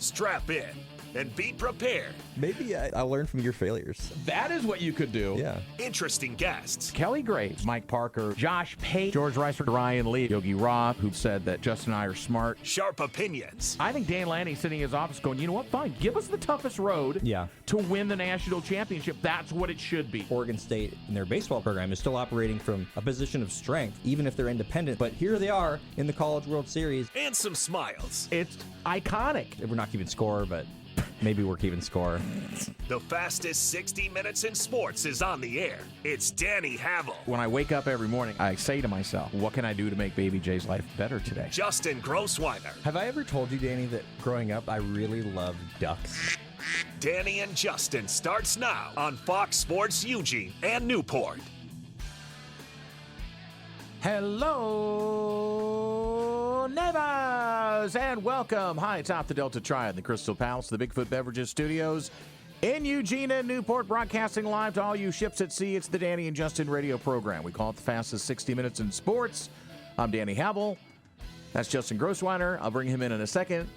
Strap in and be prepared. Maybe I'll learn from your failures. That is what you could do. Yeah. Interesting guests. Kelly Graves, Mike Parker, Josh Pate, George Ricer, Ryan Lee, Yogi Roth, who said that Justin and I are smart. Sharp opinions. I think Dan Lanning sitting in his office going, you know what, fine, give us the toughest road to win the national championship. That's what it should be. Oregon State in their baseball program is still operating from a position of strength, even if they're independent. But here they are in the College World Series. And some smiles. It's iconic. We're not keeping score, but maybe we're keeping score. The fastest 60 minutes in sports is on the air. It's Danny Havel. When I wake up every morning, I say to myself, what can I do to make Baby J's life better today? Justin Grossweiner. Have I ever told you, Danny, that growing up I really loved ducks? Danny and Justin starts now on Fox Sports Eugene and Newport. Hello, neighbors, and welcome high atop the Delta Triad, the Crystal Palace, the Bigfoot Beverages Studios in Eugene and Newport, broadcasting live to all you ships at sea. It's the Danny and Justin radio program. We call it the fastest 60 minutes in sports. I'm Danny Havel. That's Justin Grossweiner. I'll bring him in a second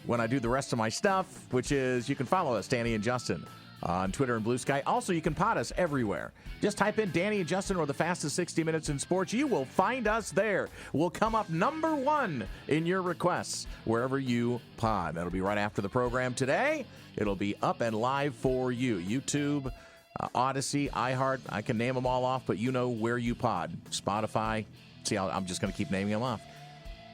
when I do the rest of my stuff, which is you can follow us, Danny and Justin, on Twitter and Blue Sky. Also, you can pod us everywhere. Just type in Danny and Justin or the fastest 60 minutes in sports. You will find us there. We'll come up number one in your requests wherever you pod. That'll be right after the program today. It'll be up and live for you. YouTube, Odyssey, iHeart. I can name them all off, but you know where you pod. Spotify. See, I'm just going to keep naming them off.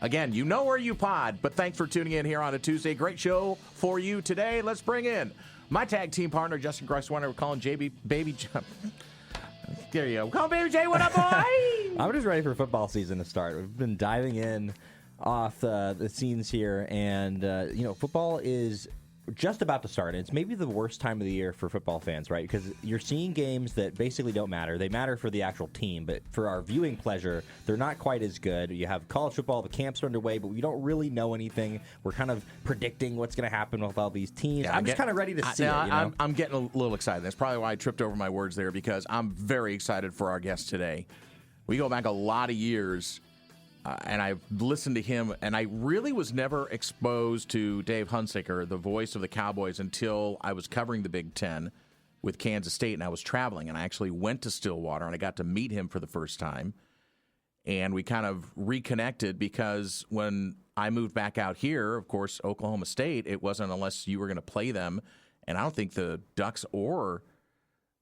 Again, you know where you pod, but thanks for tuning in here on a Tuesday. Great show for you today. Let's bring in my tag team partner, Justin Grossweiner. We're calling Baby there you go. Call Baby J. What up, boy? I'm just ready for football season to start. We've been diving in off the scenes here, and football is just about to start. It's maybe the worst time of the year for football fans, right? Because you're seeing games that basically don't matter. They matter for the actual team, but for our viewing pleasure, they're not quite as good. You have college football, the camps are underway, but we don't really know anything. We're kind of predicting what's going to happen with all these teams. I'm just kind of ready to see it. I'm getting a little excited. That's probably why I tripped over my words there, because I'm very excited for our guest today. We go back a lot of years, and I've listened to him, and I really was never exposed to Dave Hunziker, the voice of the Cowboys, until I was covering the Big Ten with Kansas State, and I was traveling, and I actually went to Stillwater, and I got to meet him for the first time, and we kind of reconnected because when I moved back out here, of course, Oklahoma State, it wasn't unless you were going to play them, and I don't think the Ducks or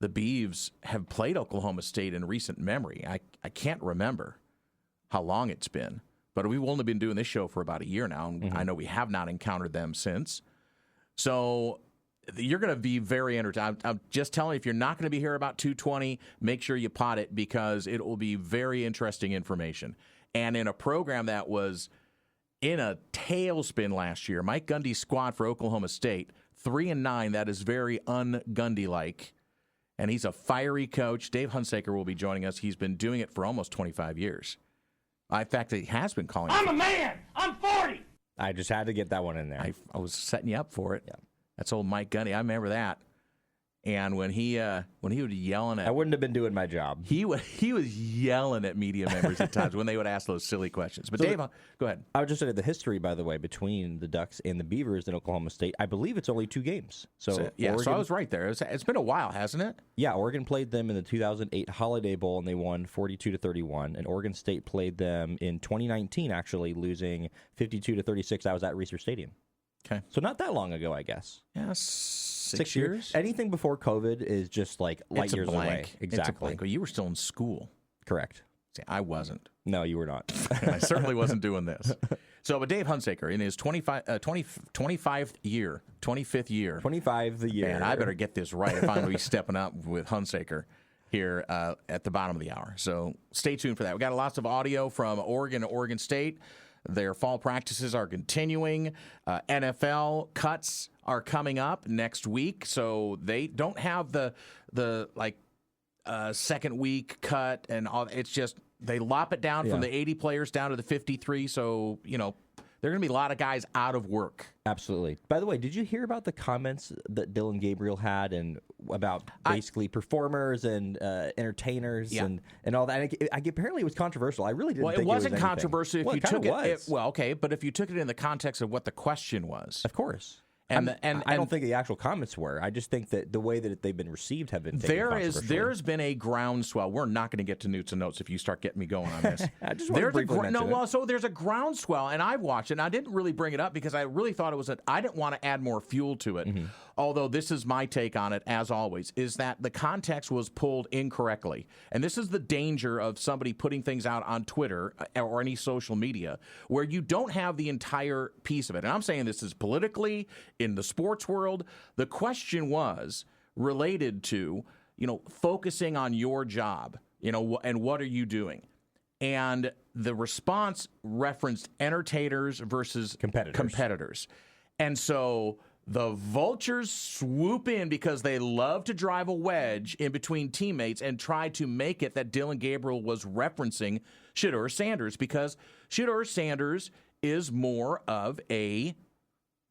the Beavs have played Oklahoma State in recent memory. I can't remember how long it's been, but we've only been doing this show for about a year now, and I know we have not encountered them since. So you're going to be very entertained. I'm just telling you, if you're not going to be here about 2:20, make sure you pot it, because it will be very interesting information. And in a program that was in a tailspin last year, Mike Gundy's squad for Oklahoma State, 3-9, that is very un-Gundy-like. And he's a fiery coach. Dave Hunziker will be joining us. He's been doing it for almost 25 years. In fact, he has been calling. I'm a man. I'm 40. I just had to get that one in there. I was setting you up for it. Yeah. That's old Mike Gundy. I remember that. And when he would yelling at, I wouldn't have been doing my job. he was yelling at media members at times when they would ask those silly questions. But so Dave, go ahead. I would just say the history, by the way, between the Ducks and the Beavers in Oklahoma State. I believe it's only 2 games. So Oregon, so I was right there. It's been a while, hasn't it? Yeah, Oregon played them in the 2008 Holiday Bowl, and they won 42-31. And Oregon State played them in 2019, actually losing 52-36. I was at Reser Stadium. Okay. So not that long ago, I guess. Yeah, 6 years. Anything before COVID is just like light It's a years blank. away. It's a blank. Well, you were still in school. Correct. See, I wasn't. No, you were not. I certainly wasn't doing this. So, but Dave Hunziker, in his 25th year, 25th year. 25 the year. Man, I better get this right if I'm going to be stepping up with Hunziker here at the bottom of the hour. So stay tuned for that. We got lots of audio from Oregon and Oregon State. Their fall practices are continuing. NFL cuts are coming up next week, so they don't have the second week cut and all. It's just they lop it down from the 80 players down to the 53. So there are going to be a lot of guys out of work. Absolutely. By the way, did you hear about the comments that Dylan Gabriel had and about basically performers and entertainers and all that? And apparently it was controversial. I really didn't think it was wasn't controversial if you took it. Well, okay, but if you took it in the context of what the question was. Of course. I don't think the actual comments were. I just think that the way that they've been received have been taken controversially. There's been a groundswell. We're not going to get to Newts and Notes if you start getting me going on this. I just want to briefly mention it. So there's a groundswell, and I've watched it, and I didn't really bring it up because I really thought it was I didn't want to add more fuel to it. Mm-hmm. Although this is my take on it, as always, is that the context was pulled incorrectly. And this is the danger of somebody putting things out on Twitter or any social media where you don't have the entire piece of it. And I'm saying this is politically, in the sports world. The question was related to, focusing on your job, and what are you doing? And the response referenced entertainers versus competitors. And so the Vultures swoop in because they love to drive a wedge in between teammates and try to make it that Dylan Gabriel was referencing Shedeur Sanders, because Shedeur Sanders is more of a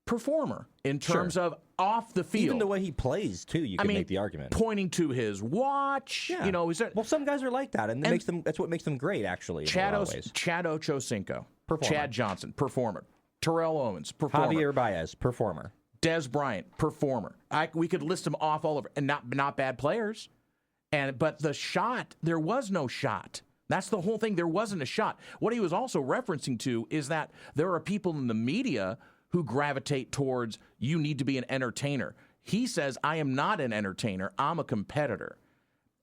performer in terms of off the field. Even the way he plays, too, you can make the argument. Pointing to his watch. Yeah. Well, some guys are like that, and that's what makes them great, actually, Chad Ochocinco. Performer. Chad Johnson, performer. Terrell Owens, performer. Javier Baez, performer. Des Bryant, performer. We could list them off all over, and not bad players. But the shot, there was no shot. That's the whole thing. There wasn't a shot. What he was also referencing to is that there are people in the media who gravitate towards, you need to be an entertainer. He says, I am not an entertainer. I'm a competitor.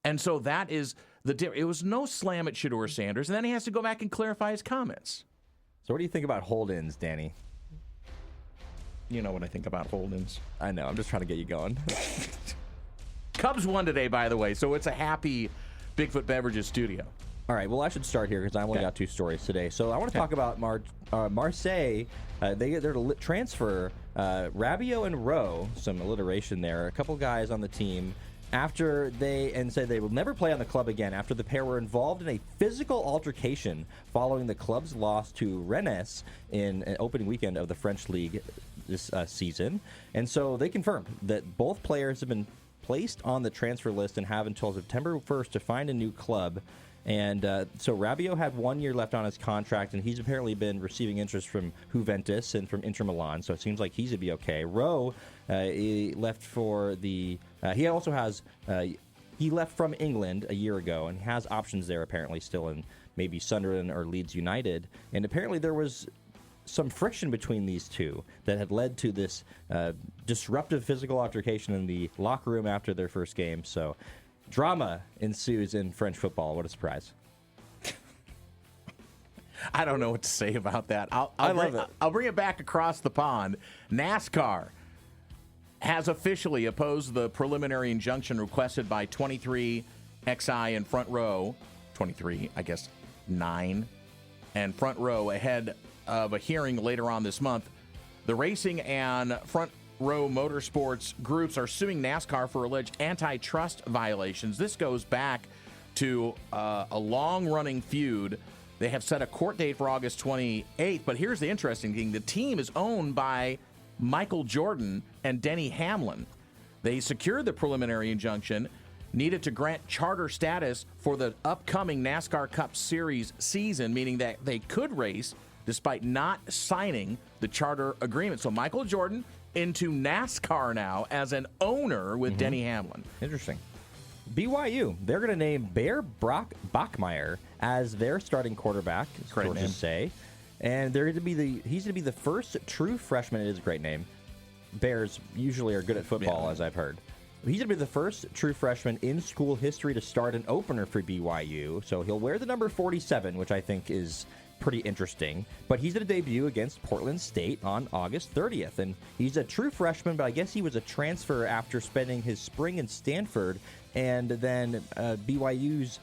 And so that is the difference. It was no slam at Shedeur Sanders, and then he has to go back and clarify his comments. So what do you think about hold-ins, Danny? You know what I think about hold-ins. I know. I'm just trying to get you going. Cubs won today, by the way, so it's a happy Bigfoot Beverages studio. All right, well, I should start here because I only got 2 stories today. So I want to talk about Marseille. They get their transfer, Rabiot and Rowe, some alliteration there, a couple guys on the team, after said they will never play on the club again after the pair were involved in a physical altercation following the club's loss to Rennes in an opening weekend of the French League this season. And so they confirmed that both players have been placed on the transfer list and have until September 1st to find a new club. And so Rabiot had 1 year left on his contract, and he's apparently been receiving interest from Juventus and from Inter Milan, so it seems like he's going to be okay. Rowe, he left for the he also has he left from England a year ago and has options there apparently still in maybe Sunderland or Leeds United. And apparently there was some friction between these two that had led to this disruptive physical altercation in the locker room after their first game. So drama ensues in French football. What a surprise. I don't know what to say about that. I'll bring it back across the pond. NASCAR has officially opposed the preliminary injunction requested by 23 XI and Front Row, 23, I guess, 9, and Front Row ahead of a hearing later on this month. The racing and Front Row Motorsports groups are suing NASCAR for alleged antitrust violations. This goes back to a long-running feud. They have set a court date for August 28th, but here's the interesting thing. The team is owned by Michael Jordan and Denny Hamlin. They secured the preliminary injunction needed to grant charter status for the upcoming NASCAR Cup Series season, meaning that they could race despite not signing the charter agreement. So Michael Jordan into NASCAR now as an owner with Denny Hamlin. Interesting. BYU, they're going to name Bear Brock Bachmeier as their starting quarterback, sources say. And he's going to be the first true freshman. It is a great name. Bears usually are good at football, as I've heard. He's going to be the first true freshman in school history to start an opener for BYU. So he'll wear the number 47, which I think is pretty interesting. But he's going to debut against Portland State on August 30th. And he's a true freshman, but I guess he was a transfer after spending his spring in Stanford. And then BYU's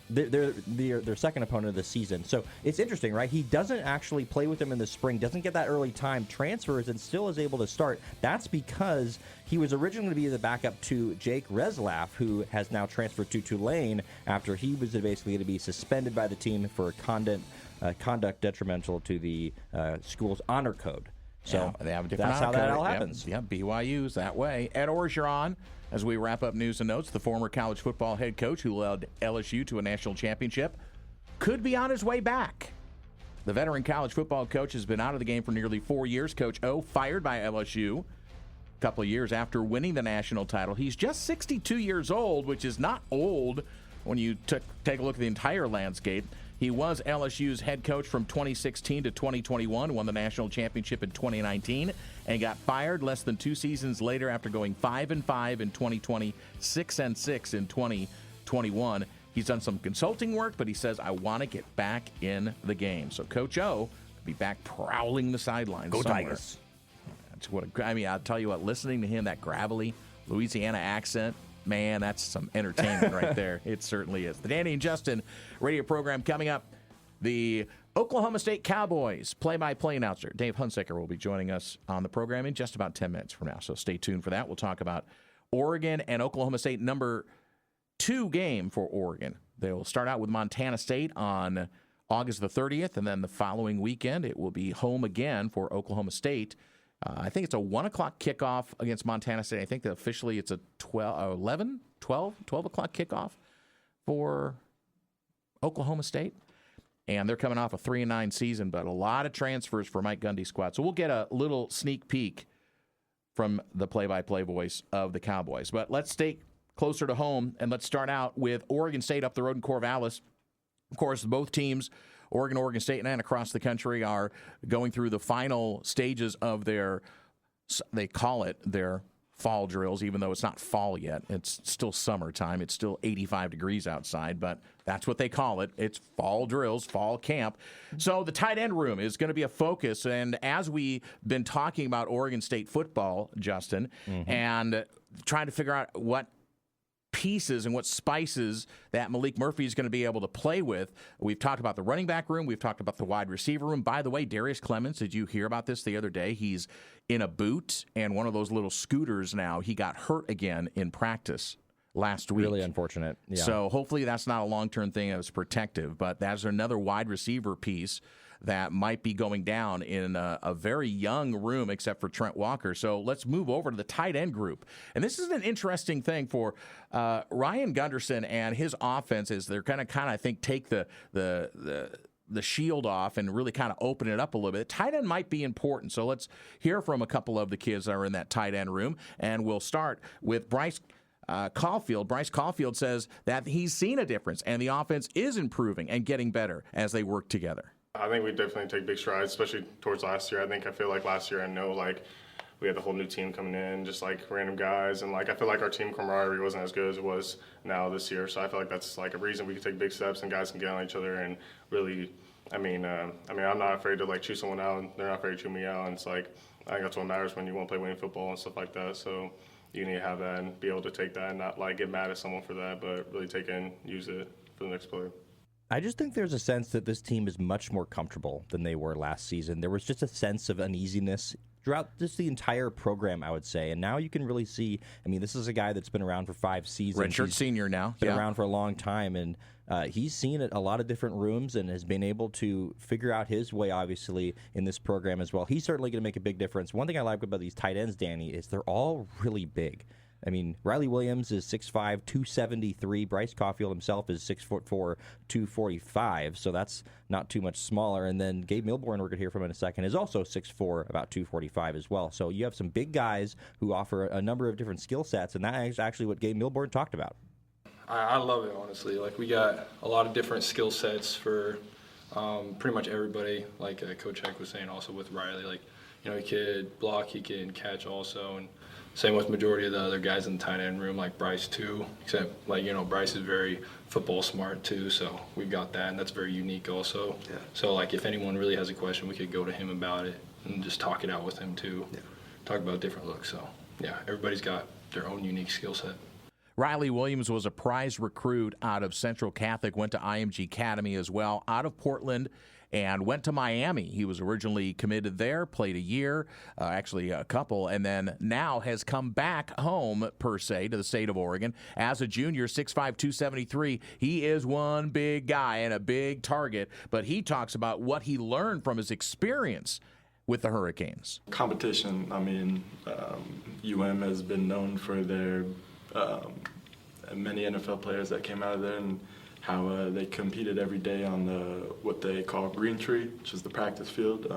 their second opponent of the season. So it's interesting, right? He doesn't actually play with them in the spring, doesn't get that early time, transfers, and still is able to start. That's because he was originally going to be the backup to Jake Reslaf, who has now transferred to Tulane after he was basically going to be suspended by the team for conduct detrimental to the school's honor code. So they have a different that's how that all happens. Yeah, BYU's that way. Ed Orgeron, as we wrap up news and notes, the former college football head coach who led LSU to a national championship, could be on his way back. The veteran college football coach has been out of the game for nearly 4 years. Coach O fired by LSU a couple of years after winning the national title. He's just 62 years old, which is not old when you take a look at the entire landscape. He was LSU's head coach from 2016 to 2021, won the national championship in 2019, and got fired less than 2 seasons later after going 5-5 in 2020, 6-6 in 2021. He's done some consulting work, but he says, I want to get back in the game. So Coach O could be back prowling the sidelines somewhere. Tigers. That's what I'll tell you what, listening to him, that gravelly Louisiana accent, man, that's some entertainment right there. It certainly is. The Danny and Justin radio program coming up. The Oklahoma State Cowboys play-by-play announcer Dave Hunziker will be joining us on the program in just about 10 minutes from now. So stay tuned for that. We'll talk about Oregon and Oklahoma State, number 2 game for Oregon. They will start out with Montana State on August the 30th, and then the following weekend it will be home again for Oklahoma State. I think it's a 1 o'clock kickoff against Montana State. I think that officially it's a 12 o'clock kickoff for Oklahoma State. And they're coming off a 3-9 season, but a lot of transfers for Mike Gundy's squad. So we'll get a little sneak peek from the play-by-play voice of the Cowboys. But let's stay closer to home, and let's start out with Oregon State up the road in Corvallis. Of course, both teams, Oregon State, and across the country, are going through the final stages of their, they call it their fall drills, even though it's not fall yet. It's still summertime. It's still 85 degrees outside, but that's what they call it. It's fall drills, fall camp. So the tight end room is going to be a focus, and as we've been talking about Oregon State football, Justin, and trying to figure out what pieces and what spices that Malik Murphy is going to be able to play with. We've talked about the running back room. We've talked about the wide receiver room. By the way, Darius Clemens, did you hear about this the other day? He's in a boot and one of those little scooters now. He got hurt again in practice last week. Really unfortunate. Yeah. So hopefully that's not a long-term thing. It was protective, but that's another wide receiver piece that might be going down in a very young room, except for Trent Walker. So let's move over to the tight end group. And this is an interesting thing for Ryan Gunderson and his offense. Is they're going to kind of, I think, take the shield off and really kind of open it up a little bit. Tight end might be important. So let's hear from a couple of the kids that are in that tight end room. And we'll start with Bryce Caulfield. Bryce Caulfield says that he's seen a difference and the offense is improving and getting better as they work together. I think we definitely take big strides, especially towards last year. I feel like last year, I know, like, we had the whole new team coming in, just, like, random guys. And, like, I feel like our team camaraderie wasn't as good as it was now this year. So I feel like that's, like, a reason we can take big steps and guys can get on each other and really, I'm not afraid to, like, chew someone out, and they're not afraid to chew me out. And it's, like, I think that's what matters when you want to play winning football and stuff like that. So you need to have that and be able to take that and not, like, get mad at someone for that, but really take it and use it for the next play. I just think there's a sense that this team is much more comfortable than they were last season. There was just a sense of uneasiness throughout just the entire program, I would say. And now you can really see, this is a guy that's been around for 5 seasons. Redshirt senior now. Been around for a long time, and he's seen a lot of different rooms and has been able to figure out his way, obviously, in this program as well. He's certainly going to make a big difference. One thing I like about these tight ends, Danny, is they're all really big. Riley Williams is 6'5", 273. Bryce Caulfield himself is 6'4", 245. So that's not too much smaller. And then Gabe Milborn, we're going to hear from in a second, is also 6'4", about 245 as well. So you have some big guys who offer a number of different skill sets, and that is actually what Gabe Milborn talked about. I love it, honestly. Like, we got a lot of different skill sets for pretty much everybody. Like Coach Heck was saying also with Riley, like, he could block, he can catch also, and same with majority of the other guys in the tight end room, like Bryce too, except Bryce is very football smart too, so we've got that, and that's very unique also. Yeah. So like if anyone really has a question, we could go to him about it and just talk it out with him too. Yeah. Talk about different looks. So yeah, everybody's got their own unique skill set. Riley Williams was a prize recruit out of Central Catholic, went to IMG Academy as well, out of Portland, and went to Miami. He was originally committed there, played a year, actually a couple, and then now has come back home, per se, to the state of Oregon. As a junior, 6'5", 273. He is one big guy and a big target, but he talks about what he learned from his experience with the Hurricanes. Competition, UM has been known for their many NFL players that came out of there, and how they competed every day on what they call green tree, which is the practice field.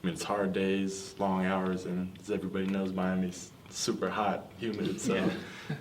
It's hard days, long hours, and as everybody knows, Miami's super hot, humid, so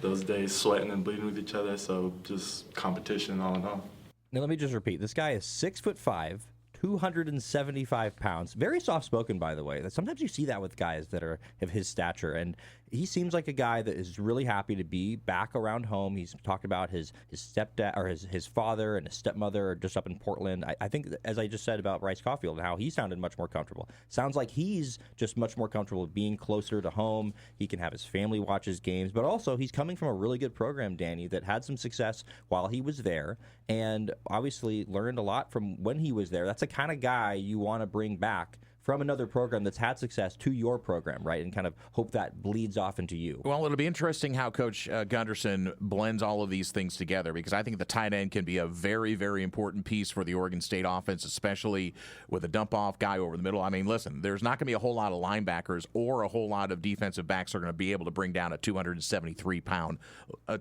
those days sweating and bleeding with each other, so just competition all in all. Now, let me just repeat. This guy is 6'5", 275 pounds. Very soft-spoken, by the way. Sometimes you see that with guys that are of his stature, and he seems like a guy that is really happy to be back around home. He's talked about his stepdad or his father and his stepmother just up in Portland. I think, as I just said about Bryce Caulfield and how he sounded much more comfortable. Sounds like he's just much more comfortable being closer to home. He can have his family watch his games, but also he's coming from a really good program, Danny, that had some success while he was there and obviously learned a lot from when he was there. That's the kind of guy you want to bring back from another program that's had success to your program, right? And kind of hope that bleeds off into you. Well, it'll be interesting how Coach Gunderson blends all of these things together, because I think the tight end can be a very, very important piece for the Oregon State offense, especially with a dump-off guy over the middle. I mean, listen, there's not going to be a whole lot of linebackers or a whole lot of defensive backs that are going to be able to bring down a 273-pound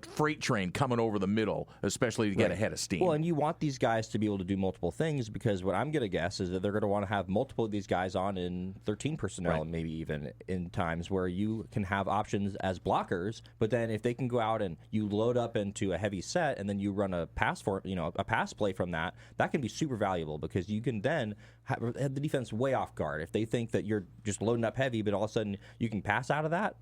freight train coming over the middle, especially to get ahead of steam. Well, and you want these guys to be able to do multiple things, because what I'm going to guess is that they're going to want to have multiple of these guys on in 13 personnel, maybe even in times where you can have options as blockers. But then if they can go out and you load up into a heavy set and then you run a pass play from that, that can be super valuable, because you can then have the defense way off guard. If they think that you're just loading up heavy, but all of a sudden you can pass out of that,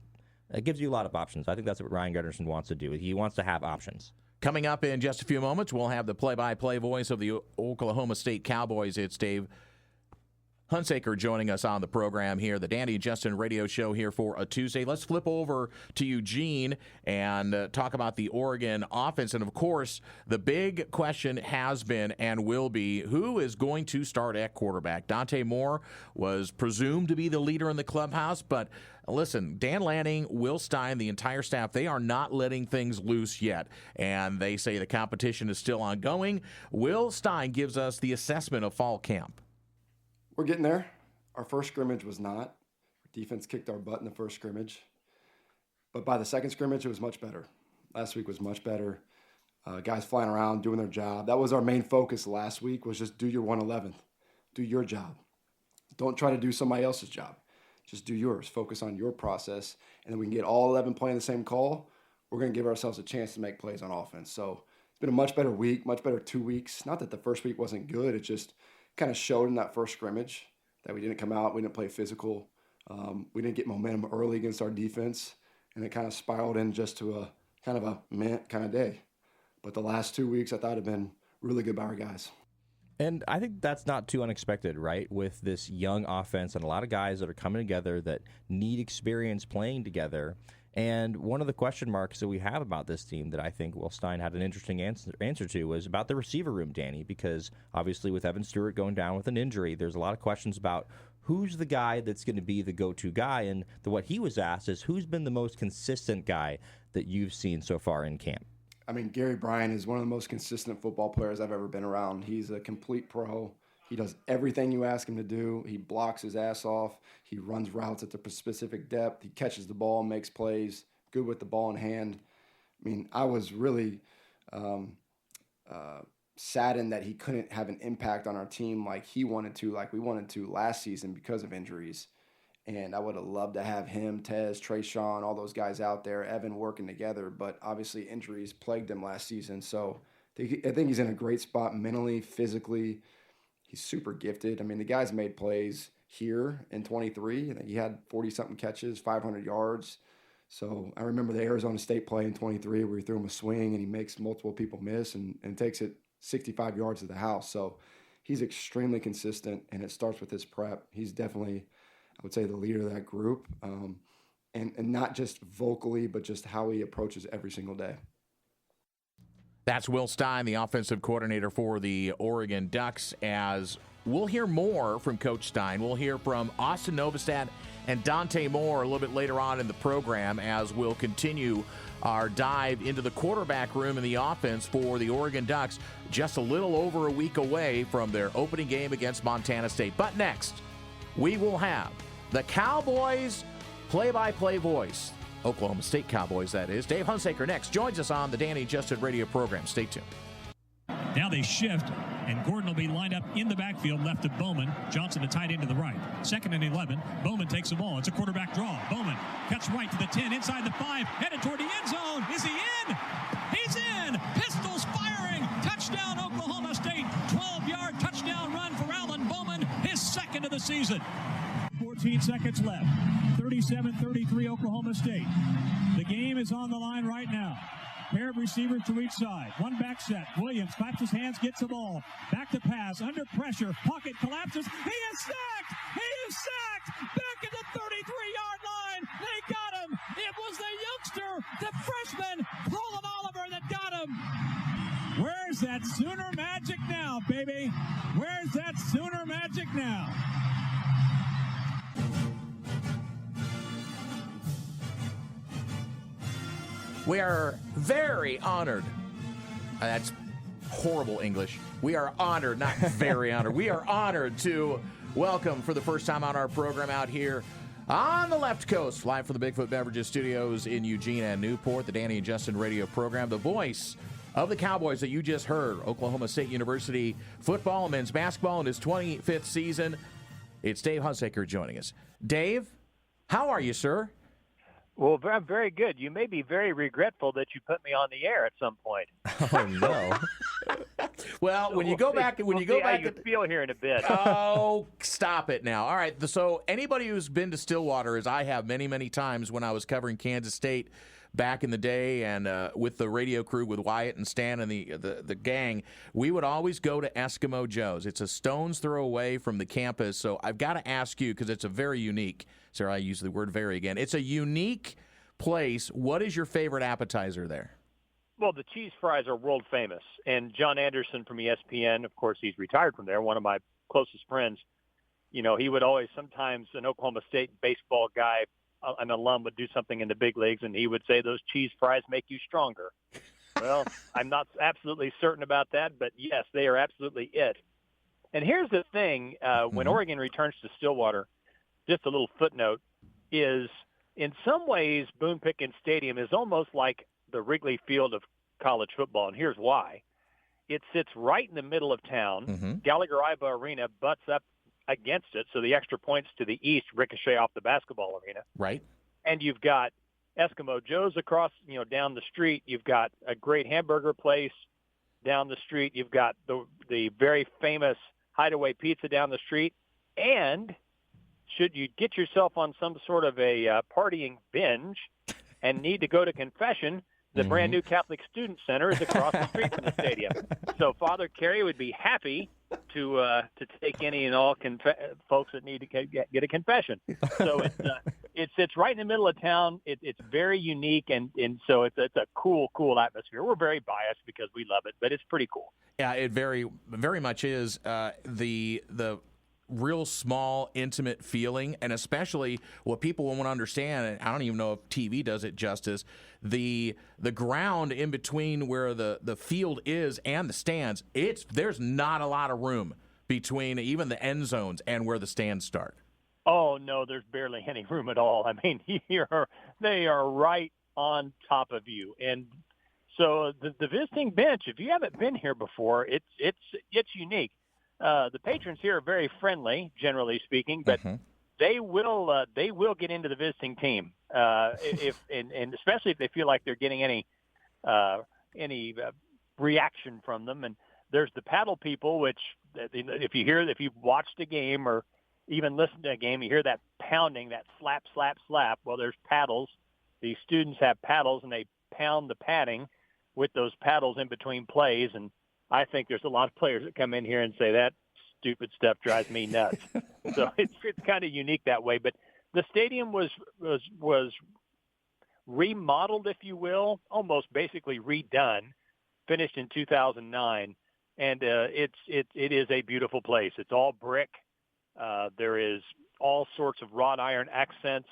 it gives you a lot of options. I think that's what Ryan Gunderson wants to do. He wants to have options. Coming up in just a few moments, we'll have the play-by-play voice of the Oklahoma State Cowboys. It's Dave Hunziker joining us on the program here, the Dante and Justin radio show here for a Tuesday. Let's flip over to Eugene and talk about the Oregon offense. And, of course, the big question has been and will be, who is going to start at quarterback? Dante Moore was presumed to be the leader in the clubhouse, but listen, Dan Lanning, Will Stein, the entire staff, they are not letting things loose yet. And they say the competition is still ongoing. Will Stein gives us the assessment of fall camp. We're getting there. Our first scrimmage was not. Our defense kicked our butt in the first scrimmage. But by the second scrimmage, it was much better. Last week was much better. Guys flying around, doing their job. That was our main focus last week, was just do your 111th. Do your job. Don't try to do somebody else's job. Just do yours. Focus on your process. And then we can get all 11 playing the same call. We're going to give ourselves a chance to make plays on offense. So it's been a much better week, much better 2 weeks. Not that the first week wasn't good. It just kind of showed in that first scrimmage that we didn't come out, we didn't play physical, we didn't get momentum early against our defense, and it kind of spiraled in just to a kind of a meh kind of day. But the last 2 weeks I thought have been really good by our guys. And I think that's not too unexpected, right? With this young offense and a lot of guys that are coming together that need experience playing together. And one of the question marks that we have about this team that I think Will Stein had an interesting answer to was about the receiver room, Danny, because obviously with Evan Stewart going down with an injury, there's a lot of questions about who's the guy that's going to be the go-to guy. And what he was asked is, who's been the most consistent guy that you've seen so far in camp? I mean, Gary Bryan is one of the most consistent football players I've ever been around. He's a complete pro. He does everything you ask him to do. He blocks his ass off. He runs routes at the specific depth. He catches the ball, makes plays, good with the ball in hand. I mean, I was really saddened that he couldn't have an impact on our team like he wanted to, like we wanted to last season because of injuries. And I would have loved to have him, Tez, Trayshawn, all those guys out there, Evan working together. But obviously injuries plagued him last season. So I think he's in a great spot mentally, physically. He's super gifted. I mean, the guy's made plays here in 23. I think he had 40-something catches, 500 yards. So I remember the Arizona State play in 23 where he threw him a swing and he makes multiple people miss and takes it 65 yards to the house. So he's extremely consistent, and it starts with his prep. He's definitely, I would say, the leader of that group, and not just vocally, but just how he approaches every single day. That's Will Stein, the offensive coordinator for the Oregon Ducks. As we'll hear more from Coach Stein, we'll hear from Austin Novosad and Dante Moore a little bit later on in the program, as we'll continue our dive into the quarterback room and the offense for the Oregon Ducks, just a little over a week away from their opening game against Montana State. But next, we will have the Cowboys play-by-play voice, Oklahoma State Cowboys, that is. Dave Hunziker next joins us on the Dante and Justin radio program. Stay tuned. Now they shift, and Gordon will be lined up in the backfield left of Bowman. Johnson to tight end to the right. 2nd and 11. Bowman takes the ball. It's a quarterback draw. Bowman cuts right to the 10, inside the 5, headed toward the end zone. Is he in? He's in! Pistols firing! Touchdown, Oklahoma State. 12-yard touchdown run for Alan Bowman, his 2nd of the season. 14 seconds left. 37-33 Oklahoma State. The game is on the line right now. Pair of receivers to each side. One back set. Williams claps his hands, gets the ball. Back to pass. Under pressure. Pocket collapses. He is sacked! He is sacked! Back at the 33-yard line. They got him. It was the youngster, the freshman, Colin Oliver, that got him. Where's that Sooner magic now, baby? Where's that Sooner magic now? We are very honored. That's horrible English. We are honored, not very honored. We are honored to welcome for the first time on our program out here on the left coast, live from the Bigfoot Beverages studios in Eugene and Newport, the Danny and Justin radio program, the voice of the Cowboys that you just heard, Oklahoma State University football and men's basketball in his 25th season. It's Dave Hunziker joining us. Dave, how are you, sir? Well, I'm very good. You may be very regretful that you put me on the air at some point. Oh, no. Well, when you go back, how you feel here in a bit. Oh, stop it now. All right. So anybody who's been to Stillwater, as I have many, many times when I was covering Kansas State back in the day and with the radio crew with Wyatt and Stan and the gang, we would always go to Eskimo Joe's. It's a stone's throw away from the campus. So I've got to ask you, because it's a very unique, Sarah, I use the word very again. It's a unique place. What is your favorite appetizer there? Well, the cheese fries are world famous. And John Anderson from ESPN, of course, he's retired from there, one of my closest friends. You know, he would always, sometimes an Oklahoma State baseball guy, an alum, would do something in the big leagues, and he would say those cheese fries make you stronger. Well, I'm not absolutely certain about that, but yes, they are absolutely it. And here's the thing, when Oregon returns to Stillwater, just a little footnote, is in some ways Boone Pickens Stadium is almost like the Wrigley Field of college football, and here's why. It sits right in the middle of town. Gallagher-Iba Arena butts up against it, so the extra points to the east ricochet off the basketball arena. Right. And you've got Eskimo Joe's across, down the street. You've got a great hamburger place down the street. You've got the very famous Hideaway Pizza down the street. And should you get yourself on some sort of a partying binge and need to go to confession, the brand new Catholic Student Center is across the street from the stadium. So Father Carey would be happy to take any and all folks that need to get a confession. So it sits right in the middle of town. It's very unique, and so it's a cool atmosphere. We're very biased because we love it, but it's pretty cool. Yeah, it very, very much is. The real small, intimate feeling, and especially what people want to understand, and I don't even know if TV does it justice, the ground in between where the field is and the stands, there's not a lot of room between even the end zones and where the stands start. Oh, no, there's barely any room at all. I mean, they are right on top of you. And so the visiting bench, if you haven't been here before, it's unique. The patrons here are very friendly, generally speaking, but they will get into the visiting team and especially if they feel like they're getting any reaction from them. And there's the paddle people, which if you watched a game or even listened to a game, you hear that pounding, that slap, slap, slap. Well, there's paddles. These students have paddles, and they pound the padding with those paddles in between plays. And I think there's a lot of players that come in here and say that stupid stuff drives me nuts. So it's kind of unique that way. But the stadium was remodeled, if you will, almost basically redone, finished in 2009, and it is a beautiful place. It's all brick. There is all sorts of wrought iron accents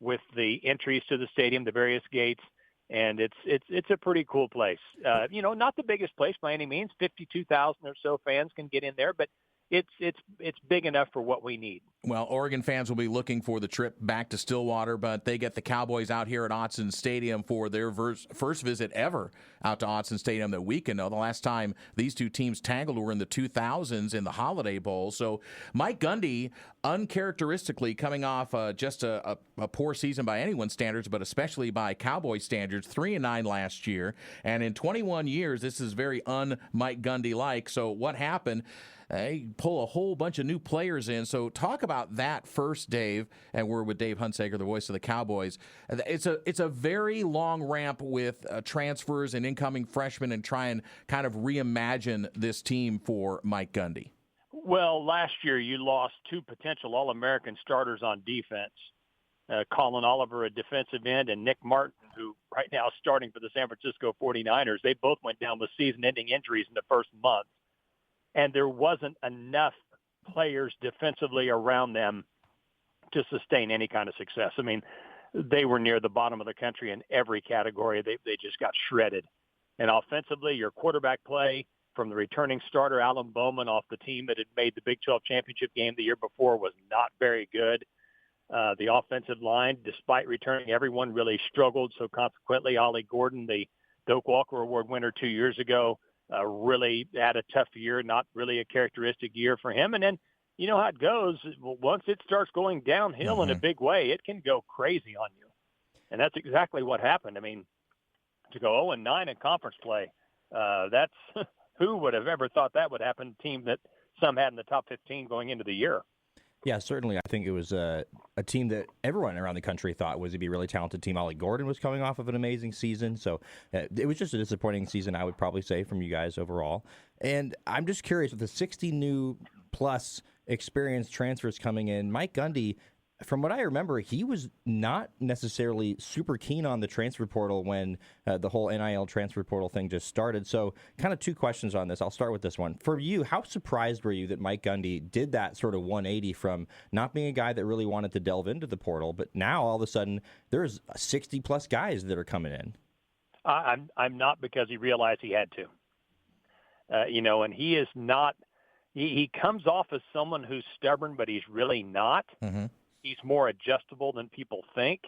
with the entries to the stadium, the various gates. And it's a pretty cool place. Not the biggest place by any means. 52,000 or so fans can get in there, but it's big enough for what we need. Well, Oregon fans will be looking for the trip back to Stillwater, but they get the Cowboys out here at Autzen Stadium for their first visit ever out to Autzen Stadium that we can know. The last time these two teams tangled were in the 2000s in the Holiday Bowl. So Mike Gundy, uncharacteristically coming off just a poor season by anyone's standards, but especially by Cowboy standards, 3-9 last year. And in 21 years, this is very un-Mike Gundy-like. So what happened? They pull a whole bunch of new players in. So talk about that first, Dave, and we're with Dave Hunziker, the voice of the Cowboys. It's a very long ramp with transfers and incoming freshmen and try and kind of reimagine this team for Mike Gundy. Well, last year you lost two potential All-American starters on defense, Colin Oliver, a defensive end, and Nick Martin, who right now is starting for the San Francisco 49ers. They both went down with season-ending injuries in the first month. And there wasn't enough players defensively around them to sustain any kind of success. I mean, they were near the bottom of the country in every category. They just got shredded. And offensively, your quarterback play from the returning starter, Alan Bowman, off the team that had made the Big 12 championship game the year before, was not very good. The offensive line, despite returning everyone, really struggled. So consequently, Ollie Gordon, the Doak Walker Award winner 2 years ago, really had a tough year, not really a characteristic year for him. And then, you know how it goes. Once it starts going downhill in a big way, it can go crazy on you. And that's exactly what happened. I mean, to go 0-9 in conference play, that's who would have ever thought that would happen, a team that some had in the top 15 going into the year. Yeah, certainly. I think it was a team that everyone around the country thought was to be a really talented team. Ollie Gordon was coming off of an amazing season. So it was just a disappointing season, I would probably say, from you guys overall. And I'm just curious, with the 60 new plus experienced transfers coming in, Mike Gundy, from what I remember, he was not necessarily super keen on the transfer portal when the whole NIL transfer portal thing just started. So kind of two questions on this. I'll start with this one. For you, how surprised were you that Mike Gundy did that sort of 180 from not being a guy that really wanted to delve into the portal, but now all of a sudden there's 60-plus guys that are coming in? I'm not, because he realized he had to. And he is not – he comes off as someone who's stubborn, but he's really not. Mm-hmm. He's more adjustable than people think.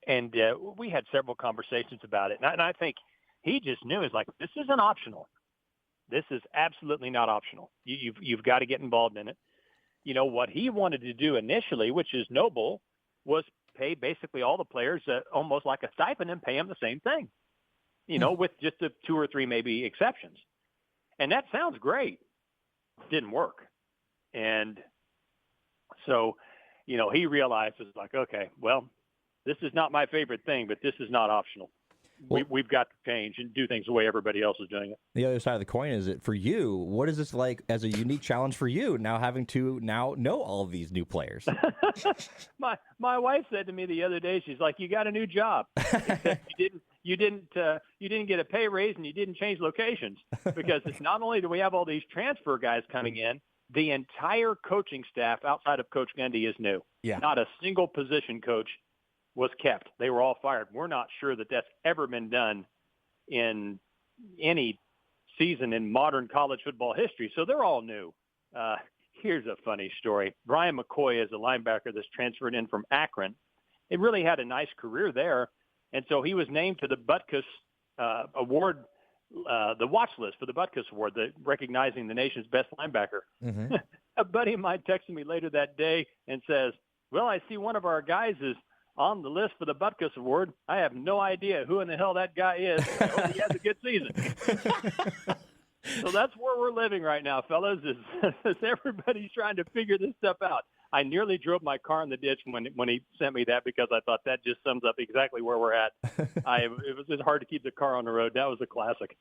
And we had several conversations about it. And I think he just knew, it's like, this isn't optional. This is absolutely not optional. You've got to get involved in it. You know, what he wanted to do initially, which is noble, was pay basically all the players almost like a stipend and pay them the same thing, with just the two or three maybe exceptions. And that sounds great. Didn't work. And so – he realized, it's like, okay, well, this is not my favorite thing, but this is not optional. We've got to change and do things the way everybody else is doing it. The other side of the coin is that for you, what is this like as a unique challenge for you, now having to know all of these new players? My wife said to me the other day, she's like, you got a new job. You didn't get a pay raise, and you didn't change locations, because it's not only do we have all these transfer guys coming in, the entire coaching staff outside of Coach Gundy is new. Yeah. Not a single position coach was kept. They were all fired. We're not sure that that's ever been done in any season in modern college football history. So they're all new. Here's a funny story. Brian McCoy is a linebacker that's transferred in from Akron. He really had a nice career there. And so he was named to the Butkus Award, the watch list for the Butkus Award, recognizing the nation's best linebacker. Mm-hmm. A buddy of mine texted me later that day and says, well, I see one of our guys is on the list for the Butkus Award. I have no idea who in the hell that guy is. I hope he has a good season. So that's where we're living right now, fellas, is everybody's trying to figure this stuff out. I nearly drove my car in the ditch when he sent me that, because I thought that just sums up exactly where we're at. It was just hard to keep the car on the road. That was a classic.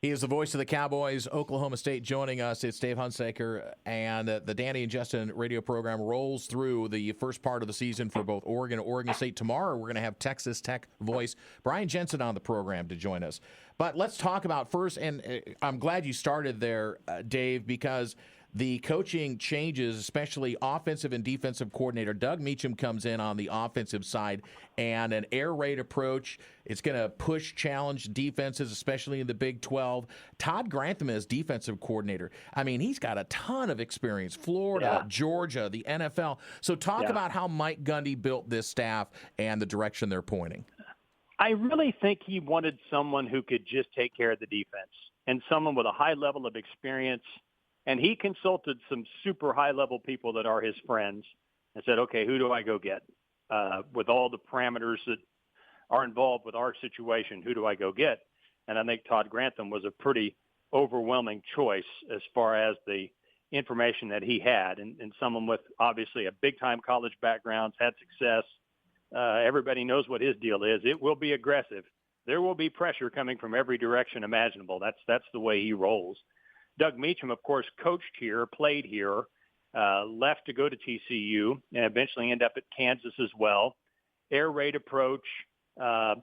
He is the voice of the Cowboys, Oklahoma State, joining us. It's Dave Hunziker, and the Danny and Justin radio program rolls through the first part of the season for both Oregon and Oregon State. Tomorrow, we're going to have Texas Tech voice Brian Jensen on the program to join us. But let's talk about first, and I'm glad you started there, Dave, because the coaching changes, especially offensive and defensive coordinator. Doug Meacham comes in on the offensive side, and an air raid approach. It's going to challenge defenses, especially in the Big 12. Todd Grantham is defensive coordinator. I mean, he's got a ton of experience. Florida, Georgia, the NFL. So talk about how Mike Gundy built this staff and the direction they're pointing. I really think he wanted someone who could just take care of the defense and someone with a high level of experience. And he consulted some super high-level people that are his friends and said, okay, who do I go get? With all the parameters that are involved with our situation, who do I go get? And I think Todd Grantham was a pretty overwhelming choice as far as the information that he had, and someone with obviously a big-time college background, had success. Everybody knows what his deal is. It will be aggressive. There will be pressure coming from every direction imaginable. That's the way he rolls. Doug Meacham, of course, coached here, played here, left to go to TCU, and eventually end up at Kansas as well. Air raid approach, a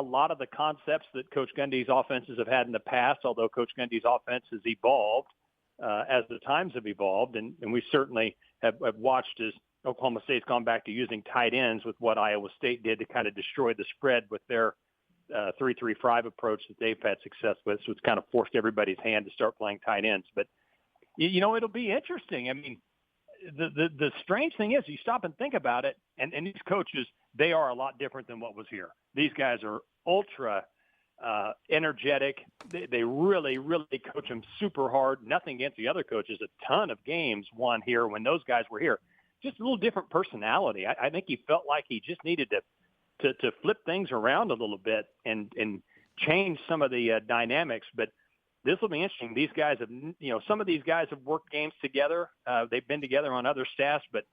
lot of the concepts that Coach Gundy's offenses have had in the past, although Coach Gundy's offense has evolved as the times have evolved, and we certainly have watched as Oklahoma State's gone back to using tight ends with what Iowa State did to kind of destroy the spread with their 3-3-5 approach that they've had success with. So it's kind of forced everybody's hand to start playing tight ends. But, it'll be interesting. I mean, the strange thing is you stop and think about it, and these coaches, they are a lot different than what was here. These guys are ultra energetic. They really, really coach them super hard. Nothing against the other coaches. A ton of games won here when those guys were here. Just a little different personality. I think he felt like he just needed to flip things around a little bit and change some of the dynamics. But this will be interesting. These guys have, some of these guys have worked games together. They've been together on other staffs, but,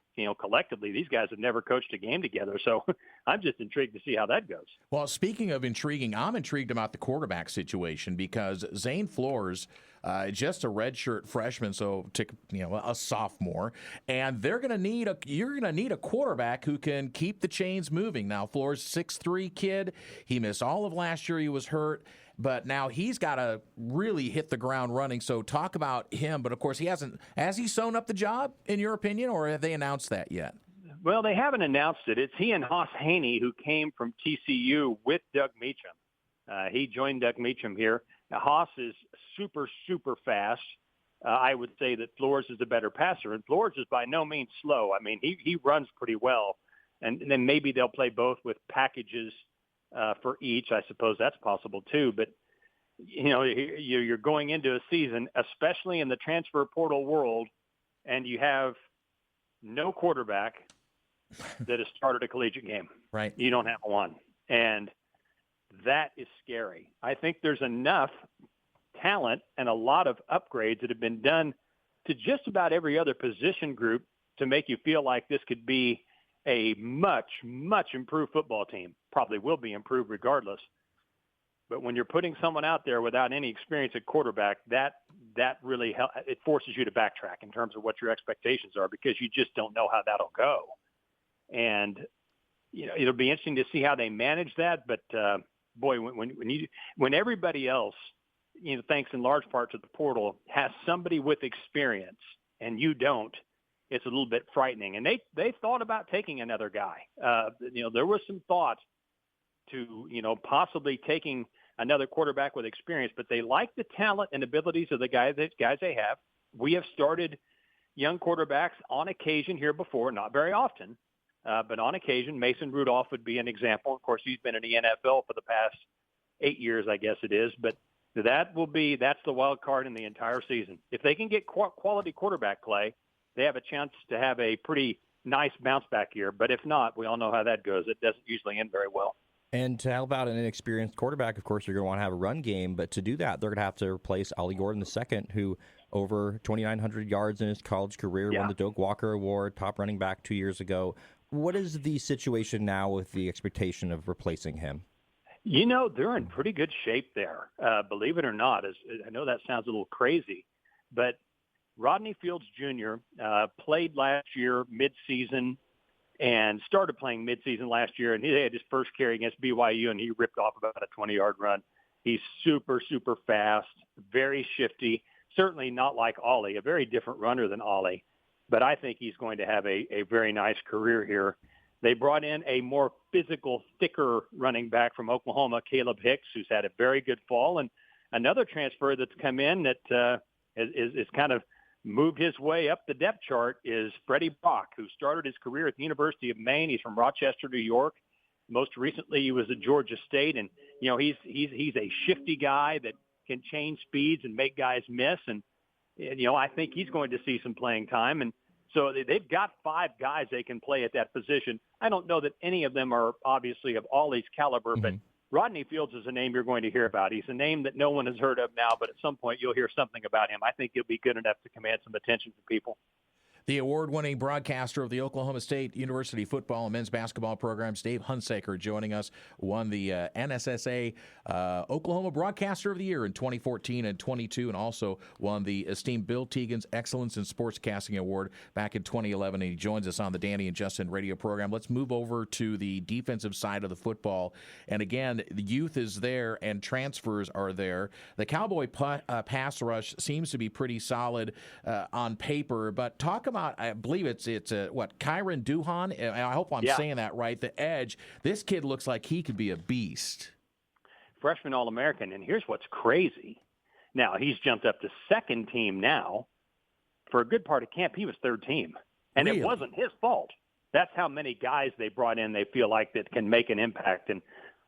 collectively, these guys have never coached a game together. So I'm just intrigued to see how that goes. Well, speaking of intriguing, I'm intrigued about the quarterback situation because Zane Flores, just a redshirt freshman, so a sophomore, and you're going to need a quarterback who can keep the chains moving. Now, Flores, 6'3" kid, he missed all of last year. He was hurt. But now he's got to really hit the ground running. So talk about him. But, of course, has he sewn up the job, in your opinion, or have they announced that yet? Well, they haven't announced it. It's he and Haas Haney, who came from TCU with Doug Meacham. He joined Doug Meacham here. Now, Haas is super, super fast. I would say that Flores is a better passer, and Flores is by no means slow. I mean, he runs pretty well. And then maybe they'll play both with packages for each. I suppose that's possible too. But, you're going into a season, especially in the transfer portal world, and you have no quarterback that has started a collegiate game. Right. You don't have one. And that is scary. I think there's enough talent and a lot of upgrades that have been done to just about every other position group to make you feel like this could be a much, much improved football team. Probably will be improved regardless. But when you're putting someone out there without any experience at quarterback, that really it forces you to backtrack in terms of what your expectations are, because you just don't know how that'll go. And it'll be interesting to see how they manage that. But boy, when everybody else, thanks in large part to the portal, has somebody with experience and you don't, it's a little bit frightening. And they thought about taking another guy. There was some thought to, possibly taking another quarterback with experience, but they like the talent and abilities of the guys they have. We have started young quarterbacks on occasion here before, not very often, but on occasion. Mason Rudolph would be an example. Of course, he's been in the NFL for the past 8 years, I guess it is, but that's the wild card in the entire season. If they can get quality quarterback play, they have a chance to have a pretty nice bounce back year. But if not, we all know how that goes. It doesn't usually end very well. And to help out an inexperienced quarterback, of course, you're going to want to have a run game. But to do that, they're going to have to replace Ollie Gordon II, who over 2,900 yards in his college career, won the Doak Walker Award, top running back 2 years ago. What is the situation now with the expectation of replacing him? They're in pretty good shape there. Believe it or not, I know that sounds a little crazy, but Rodney Fields Jr. Played last year midseason and started playing midseason last year, and he had his first carry against BYU, and he ripped off about a 20-yard run. He's super, super fast, very shifty. certainly not like Ollie, a very different runner than Ollie. But I think he's going to have a very nice career here. They brought in a more physical, thicker running back from Oklahoma, Caleb Hicks, who's had a very good fall. And another transfer that's come in that is kind of moved his way up the depth chart is Freddie Bach, who started his career at the University of Maine. He's from Rochester, New York. Most recently, he was at Georgia State. And, you know, he's a shifty guy that can change speeds and make guys miss. And you know, I think he's going to see some playing time. And so they've got 5 guys they can play at that position. I don't know that any of them are obviously of Ollie's caliber, but Rodney Fields is a name you're going to hear about. He's a name that no one has heard of now, but at some point you'll hear something about him. I think he'll be good enough to command some attention from people. The award-winning broadcaster of the Oklahoma State University football and men's basketball programs, Dave Hunziker, joining us, won the NSSA Oklahoma Broadcaster of the Year in 2014 and 22, and also won the esteemed Bill Teagan's Excellence in Sportscasting Award back in 2011, and he joins us on the Danny and Justin radio program. Let's move over to the defensive side of the football, and again, the youth is there and transfers are there. The Cowboy pass rush seems to be pretty solid on paper, but talk about, I believe it's Kyron Duhan. I hope I'm saying that right. The edge. This kid looks like he could be a beast. Freshman All-American, and here's what's crazy. Now, he's jumped up to second team now. For a good part of camp, he was third team. And It wasn't his fault. That's how many guys they brought in they feel like that can make an impact. And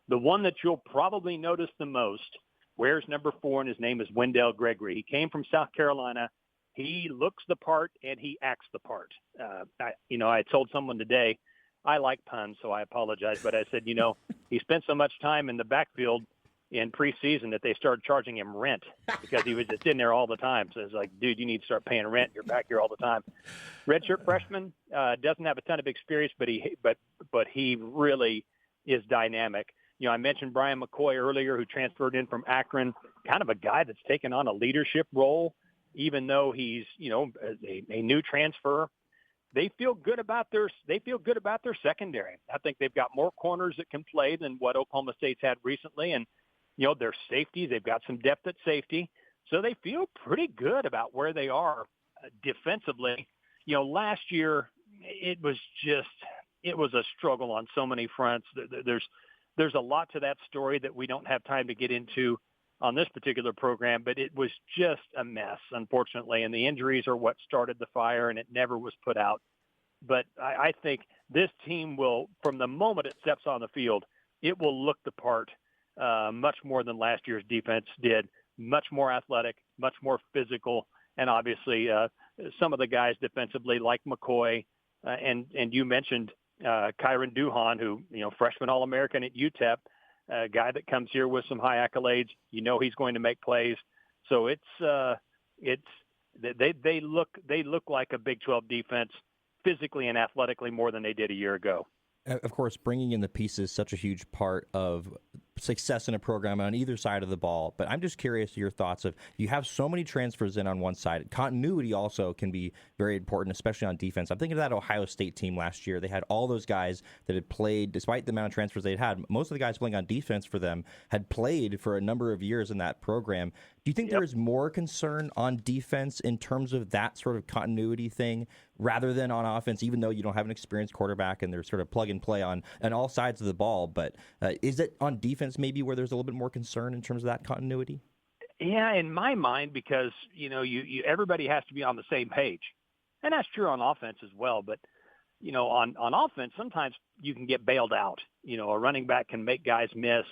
the one that you'll probably notice the most wears number 4, and his name is Wendell Gregory. He came from South Carolina. He looks the part, and he acts the part. I told someone today, I like puns, so I apologize, but I said, he spent so much time in the backfield in preseason that they started charging him rent because he was just in there all the time. So it's like, dude, you need to start paying rent. You're back here all the time. Redshirt freshman, doesn't have a ton of experience, but he really is dynamic. I mentioned Brian McCoy earlier, who transferred in from Akron, kind of a guy that's taken on a leadership role. Even though he's, a new transfer, they feel good about their secondary. I think they've got more corners that can play than what Oklahoma State's had recently, and their safety, they've got some depth at safety, so they feel pretty good about where they are defensively. Last year it was a struggle on so many fronts. There's a lot to that story that we don't have time to get into on this particular program, but it was just a mess, unfortunately, and the injuries are what started the fire, and it never was put out. But I think this team will, from the moment it steps on the field, it will look the part much more than last year's defense did, much more athletic, much more physical, and obviously some of the guys defensively like McCoy, and you mentioned Kyron Duhan, who, freshman All-American at UTEP, a guy that comes here with some high accolades. He's going to make plays. So they look like a Big 12 defense physically and athletically more than they did a year ago. Of course, bringing in the pieces is such a huge part of success in a program on either side of the ball. But I'm just curious to your thoughts of, you have so many transfers in on one side. Continuity also can be very important, especially on defense. I'm thinking of that Ohio State team last year. They had all those guys that had played, despite the amount of transfers they'd had. Most of the guys playing on defense for them had played for a number of years in that program. Do you think there is more concern on defense in terms of that sort of continuity thing rather than on offense, even though you don't have an experienced quarterback and they're sort of plug and play on all sides of the ball? But is it on defense maybe where there's a little bit more concern in terms of that continuity? Yeah, in my mind, because, you everybody has to be on the same page. And that's true on offense as well. But, on offense, sometimes you can get bailed out. A running back can make guys miss.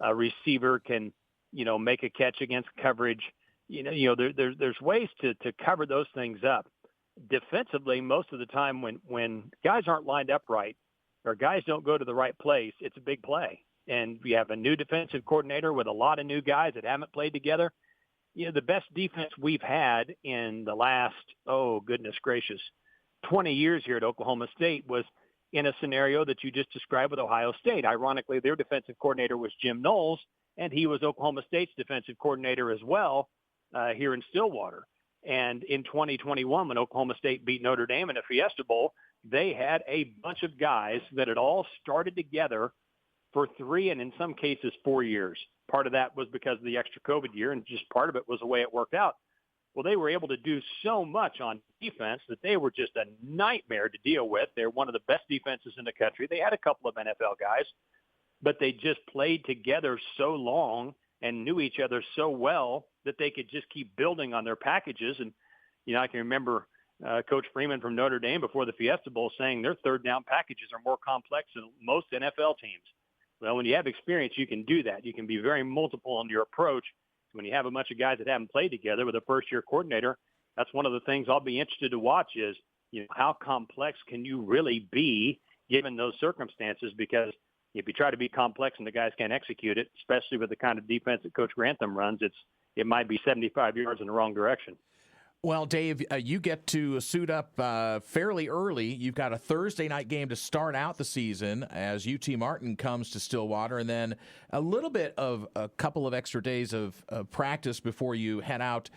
A receiver can, make a catch against coverage. There's ways to cover those things up. Defensively, most of the time when guys aren't lined up right or guys don't go to the right place, it's a big play. And we have a new defensive coordinator with a lot of new guys that haven't played together. The best defense we've had in the last, 20 years here at Oklahoma State was in a scenario that you just described with Ohio State. Ironically, their defensive coordinator was Jim Knowles, and he was Oklahoma State's defensive coordinator as well here in Stillwater. And in 2021, when Oklahoma State beat Notre Dame in a Fiesta Bowl, they had a bunch of guys that had all started together for 3 and in some cases 4 years. Part of that was because of the extra COVID year, and just part of it was the way it worked out. Well, they were able to do so much on defense that they were just a nightmare to deal with. They're one of the best defenses in the country. They had a couple of NFL guys, but they just played together so long and knew each other so well that they could just keep building on their packages. And, I can remember Coach Freeman from Notre Dame before the Fiesta Bowl saying their third down packages are more complex than most NFL teams. Well, when you have experience, you can do that. You can be very multiple in your approach. When you have a bunch of guys that haven't played together with a first-year coordinator, that's one of the things I'll be interested to watch is, how complex can you really be given those circumstances? Because if you try to be complex and the guys can't execute it, especially with the kind of defense that Coach Grantham runs, it might be 75 yards in the wrong direction. Well, Dave, you get to suit up fairly early. You've got a Thursday night game to start out the season as UT Martin comes to Stillwater, and then a little bit of a couple of extra days of practice before you head out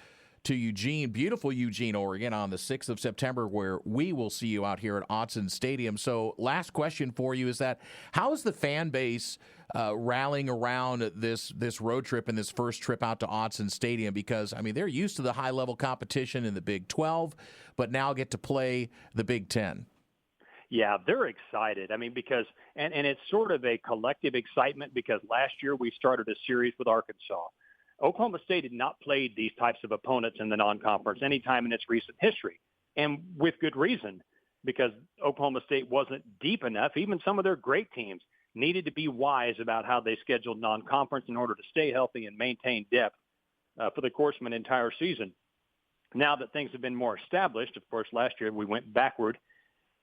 to Eugene, beautiful Eugene, Oregon, on the 6th of September, where we will see you out here at Autzen Stadium. So last question for you is that how is the fan base rallying around this road trip and this first trip out to Autzen Stadium? Because, they're used to the high-level competition in the Big 12, but now get to play the Big 10. Yeah, they're excited. Because and it's sort of a collective excitement because last year we started a series with Arkansas. Oklahoma State had not played these types of opponents in the non-conference any time in its recent history, and with good reason, because Oklahoma State wasn't deep enough. Even some of their great teams needed to be wise about how they scheduled non-conference in order to stay healthy and maintain depth for the course of an entire season. Now that things have been more established, of course, last year we went backward,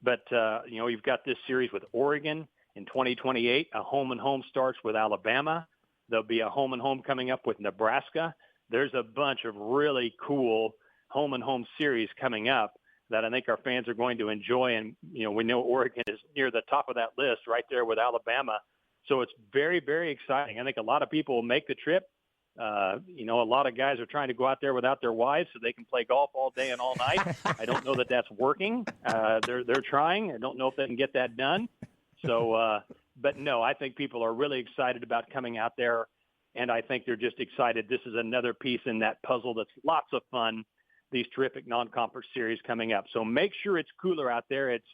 but, you've got this series with Oregon in 2028. A home-and-home starts with Alabama. There'll be a home-and-home coming up with Nebraska. There's a bunch of really cool home-and-home series coming up that I think our fans are going to enjoy. And, we know Oregon is near the top of that list right there with Alabama. So it's very, very exciting. I think a lot of people will make the trip. A lot of guys are trying to go out there without their wives so they can play golf all day and all night. I don't know that that's working. They're trying. I don't know if they can get that done. So, but no, I think people are really excited about coming out there, and I think they're just excited. This is another piece in that puzzle that's lots of fun, these terrific non-conference series coming up. So make sure it's cooler out there. It's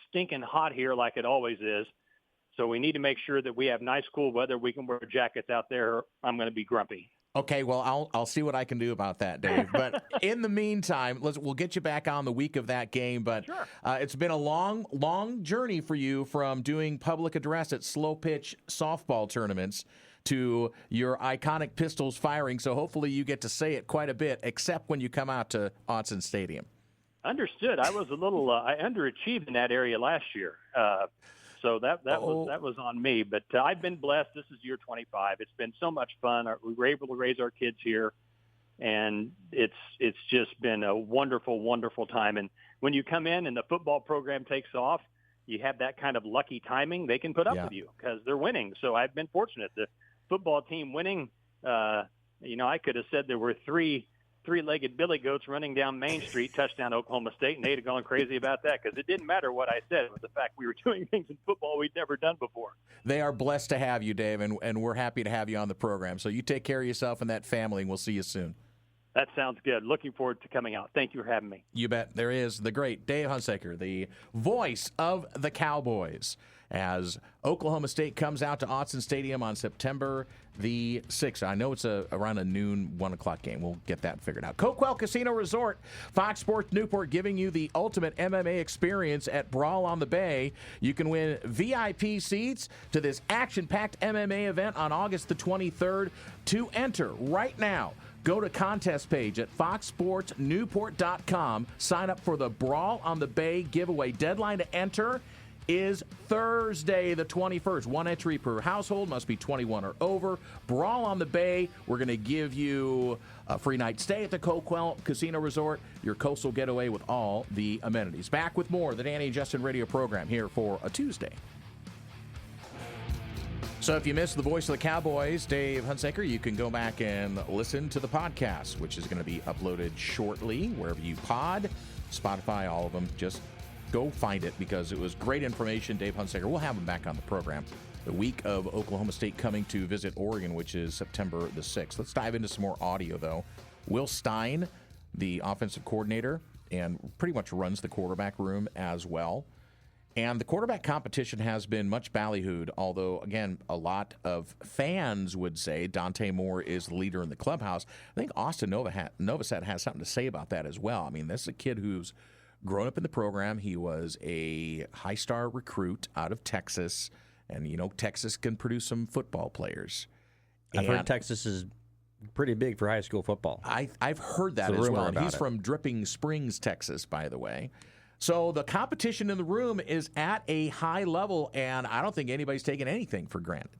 stinking hot here like it always is. So we need to make sure that we have nice, cool weather. We can wear jackets out there. I'm going to be grumpy. Okay, well, I'll see what I can do about that, Dave. But in the meantime, we'll get you back on the week of that game. But sure. It's been a long, long journey for you from doing public address at slow pitch softball tournaments to your iconic pistols firing. So hopefully you get to say it quite a bit, except when you come out to Autzen Stadium. Understood. I was a little I underachieved in that area last year. So that was on me. But I've been blessed. This is year 25. It's been so much fun. We were able to raise our kids here, and it's just been a wonderful, wonderful time. And when you come in and the football program takes off, you have that kind of lucky timing. They can put up with you because they're winning. So I've been fortunate. The football team winning, I could have said there were three-legged billy goats running down Main Street, touchdown Oklahoma State, and they'd have gone crazy about that because it didn't matter what I said. It was the fact we were doing things in football we'd never done before. They are blessed to have you, Dave, and we're happy to have you on the program. So you take care of yourself and that family, and we'll see you soon. That sounds good. Looking forward to coming out. Thank you for having me. You bet. There is the great Dave Hunziker, the voice of the Cowboys, as Oklahoma State comes out to Autzen Stadium on September the 6th. I know it's around a noon, 1 o'clock game. We'll get that figured out. Coquel Casino Resort, Fox Sports Newport, giving you the ultimate MMA experience at Brawl on the Bay. You can win VIP seats to this action-packed MMA event on August the 23rd. To enter right now, go to contest page at foxsportsnewport.com. Sign up for the Brawl on the Bay giveaway. Deadline to enter is Thursday the 21st. One entry per household, must be 21 or over. Brawl on the Bay. We're going to give you a free night stay at the Coquel Casino Resort, your coastal getaway with all the amenities. Back with more of the Danny and Justin radio program here for a Tuesday. So if you missed the voice of the Cowboys, Dave Hunziker, you can go back and listen to the podcast, which is going to be uploaded shortly, wherever you pod, Spotify, all of them. Just go find it because it was great information. Dave Hunziker, we'll have him back on the program the week of Oklahoma State coming to visit Oregon, which is September the 6th. Let's dive into some more audio, though. Will Stein the offensive coordinator and pretty much runs the quarterback room as well. And the quarterback competition has been much ballyhooed, although, again, a lot of fans would say Dante Moore is the leader in the clubhouse. I think Austin Novosad has something to say about that as well. I mean, this is a kid who's grown up in the program. He was a high-star recruit out of Texas, and, you know, Texas can produce some football players. I've heard Texas is pretty big for high school football. I've heard that as well. And he's from Dripping Springs, Texas, by the way. So the competition in the room is at a high level, and I don't think anybody's taking anything for granted.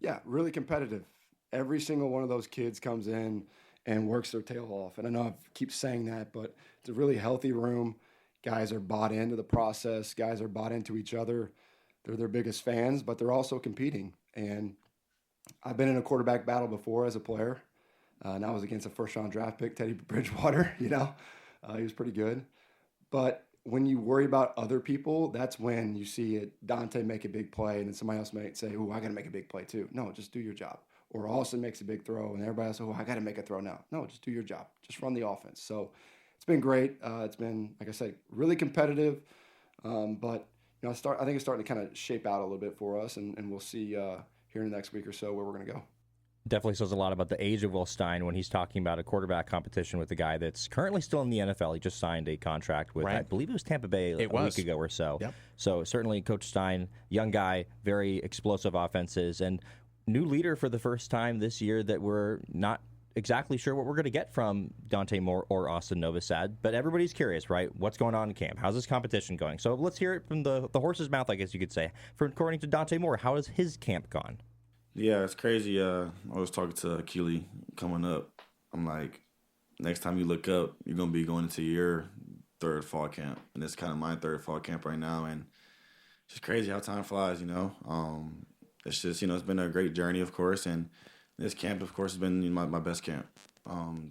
Yeah, really competitive. Every single one of those kids comes in and works their tail off. And I know I keep saying that, but it's a really healthy room. Guys are bought into the process. Guys are bought into each other. They're their biggest fans, but they're also competing. And I've been in a quarterback battle before as a player. And I was against a first-round draft pick, Teddy Bridgewater, you know. He was pretty good. But when you worry about other people, that's when you see Dante make a big play, and then somebody else might say, "Oh, I got to make a big play too." No, just do your job. Or Austin makes a big throw, and everybody else, "Oh, I got to make a throw now." No, just do your job. Just run the offense. So it's been great. It's been, like I said, really competitive. But you know, I think it's starting to kind of shape out a little bit for us, and we'll see here in the next week or so where we're going to go. Definitely says a lot about the age of Will Stein when he's talking about a quarterback competition with a guy that's currently still in the NFL. He just signed a contract with, I believe it was Tampa Bay a week ago or so. Yep. So certainly Coach Stein, young guy, very explosive offenses, and new leader for the first time this year that we're not exactly sure what we're going to get from Dante Moore or Austin Novosad, but everybody's curious, right? What's going on in camp? How's this competition going? So let's hear it from the horse's mouth, I guess you could say. According to Dante Moore, how has his camp gone? Yeah, it's crazy. I was talking to Keely coming up. I'm like, next time you look up, you're going to be going into your third fall camp. And it's kind of my third fall camp right now. And it's just crazy how time flies, you know. It's just, you know, it's been a great journey, of course. And this camp, of course, has been my best camp.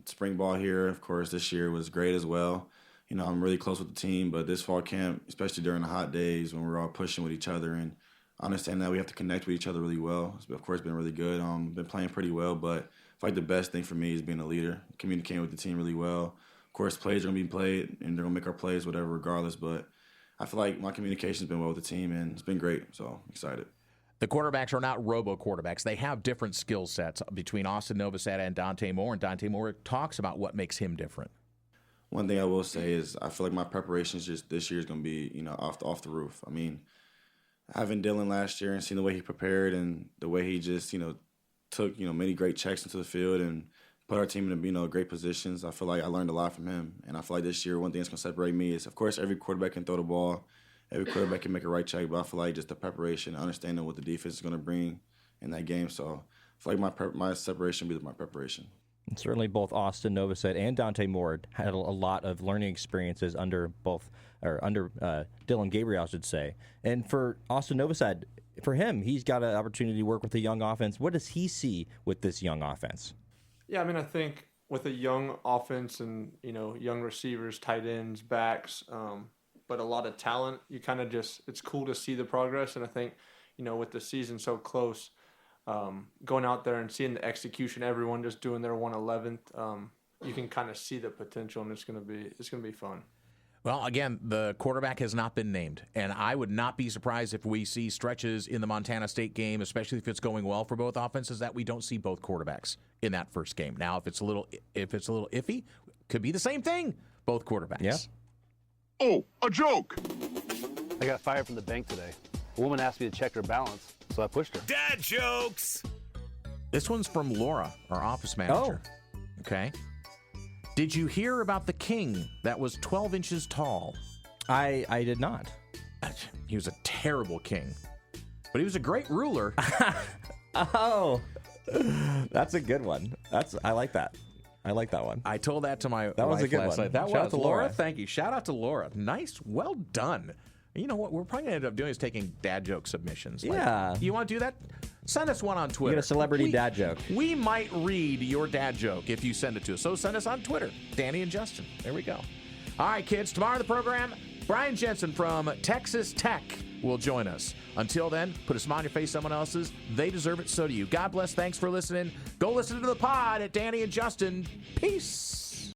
Spring ball here, of course, this year was great as well. You know, I'm really close with the team. But this fall camp, especially during the hot days when we're all pushing with each other and I understand that we have to connect with each other really well. It's, of course, been really good. Been playing pretty well, but I feel like the best thing for me is being a leader, communicating with the team really well. Of course, plays are going to be played, and they're going to make our plays, whatever, regardless. But I feel like my communication's been well with the team, and it's been great, so I'm excited. The quarterbacks are not robo-quarterbacks. They have different skill sets between Austin Novosad and Dante Moore, and Dante Moore talks about what makes him different. One thing I will say is I feel like my preparation just this year is going to be, you know, off the roof. I mean, having Dylan last year and seeing the way he prepared and the way he just, you know, took, you know, many great checks into the field and put our team in, you know, great positions, I feel like I learned a lot from him. And I feel like this year one thing that's going to separate me is, of course, every quarterback can throw the ball. Every quarterback can make a right check, but I feel like just the preparation, understanding what the defense is going to bring in that game. So I feel like my separation will be my preparation. And certainly both Austin Novosad and Dante Moore had a lot of learning experiences under Dylan Gabriel, I should say. And for Austin Novosad, for him, he's got an opportunity to work with a young offense. What does he see with this young offense? Yeah, I mean, I think with a young offense and, you know, young receivers, tight ends, backs, but a lot of talent, you kind of just, it's cool to see the progress. And I think, you know, with the season so close, going out there and seeing the execution, everyone just doing their 1/11th, you can kind of see the potential, and it's gonna be fun. Well, again, the quarterback has not been named, and I would not be surprised if we see stretches in the Montana State game, especially if it's going well for both offenses, that we don't see both quarterbacks in that first game. Now, if it's a little iffy, could be the same thing. Both quarterbacks. Yeah. Oh, a joke! I got fired from the bank today. A woman asked me to check her balance, so I pushed her. Dad jokes! This one's from Laura, our office manager. Oh. Okay. Did you hear about the king that was 12 inches tall? I did not. He was a terrible king, but he was a great ruler. Oh, that's a good one. I like that. I like that one. I told that to my wife was a good last one. night. That Shout out was to Laura. Laura. Thank you. Shout out to Laura. Nice. Well done. You know what we're probably going to end up doing is taking dad joke submissions. Yeah. You want to do that? Send us one on Twitter. You get a celebrity dad joke. We might read your dad joke if you send it to us. So send us on Twitter, Danny and Justin. There we go. All right, kids. Tomorrow on the program, Brian Jensen from Texas Tech will join us. Until then, put a smile on your face, someone else's. They deserve it, so do you. God bless. Thanks for listening. Go listen to the pod at Danny and Justin. Peace.